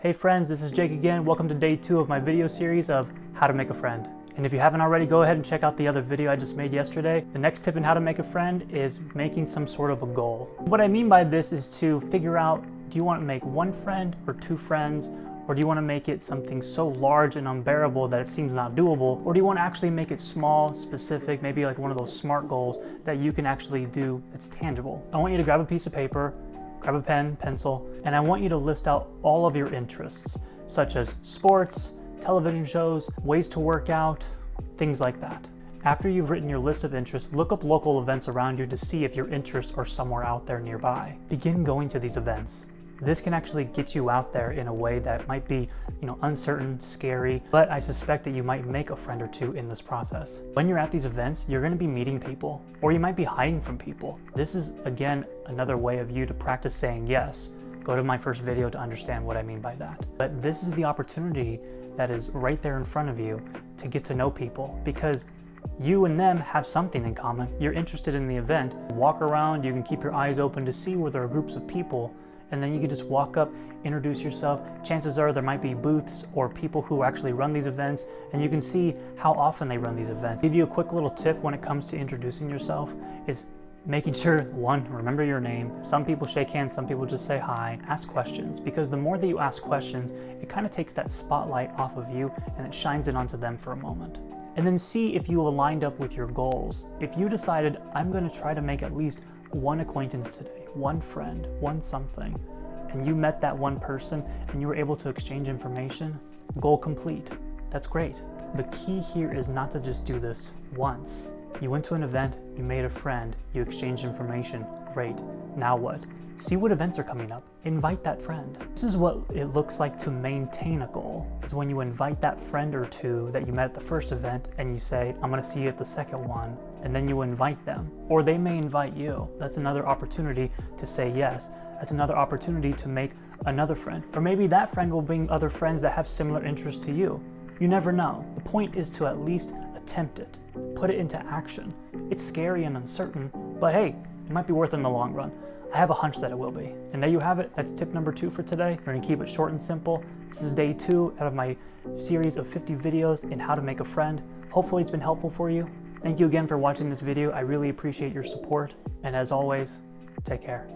Hey friends, this is Jake again. Welcome to day 2 of my video series of how to make a friend. And if you haven't already, go ahead and check out the other video I just made yesterday. The next tip in how to make a friend is making some sort of a goal. What I mean by this is to figure out, do you want to make one friend or 2 friends? Or do you want to make it something so large and unbearable that it seems not doable? Or do you want to actually make it small, specific, maybe like one of those SMART goals that you can actually do that's tangible? I want you to grab a piece of paper, grab a pen, pencil, and I want you to list out all of your interests, such as sports, television shows, ways to work out, things like that. After you've written your list of interests, look up local events around you to see if your interests are somewhere out there nearby. Begin going to these events. This can actually get you out there in a way that might be, uncertain, scary, but I suspect that you might make a friend or 2 in this process. When you're at these events, you're going to be meeting people, or you might be hiding from people. This is, again, another way of you to practice saying yes. Go to my first video to understand what I mean by that. But this is the opportunity that is right there in front of you to get to know people, because you and them have something in common. You're interested in the event. Walk around, you can keep your eyes open to see where there are groups of people, and then you can just walk up, introduce yourself. Chances are there might be booths or people who actually run these events, and you can see how often they run these events. Give you a quick little tip when it comes to introducing yourself is making sure, 1, remember your name. Some people shake hands, some people just say hi. Ask questions, because the more that you ask questions, it kind of takes that spotlight off of you and it shines it onto them for a moment. And then see if you aligned up with your goals. If you decided, I'm going to try to make at least 1 acquaintance today, 1 friend, 1 something, and you met that 1 person and you were able to exchange information, goal complete. That's great. The key here is not to just do this once. You went to an event, you made a friend, you exchanged information, great. Now what? See what events are coming up. Invite that friend. This is what it looks like to maintain a goal, is when you invite that friend or 2 that you met at the first event and you say, I'm gonna see you at the second one, and then you invite them. Or they may invite you. That's another opportunity to say yes. That's another opportunity to make another friend. Or maybe that friend will bring other friends that have similar interests to you. You never know. The point is to at least attempt it. Put it into action. It's scary and uncertain, but hey, it might be worth it in the long run. I have a hunch that it will be. And there you have it. That's tip number 2 for today. We're gonna keep it short and simple. This is day 2 out of my series of 50 videos in how to make a friend. Hopefully it's been helpful for you. Thank you again for watching this video. I really appreciate your support. And as always, take care.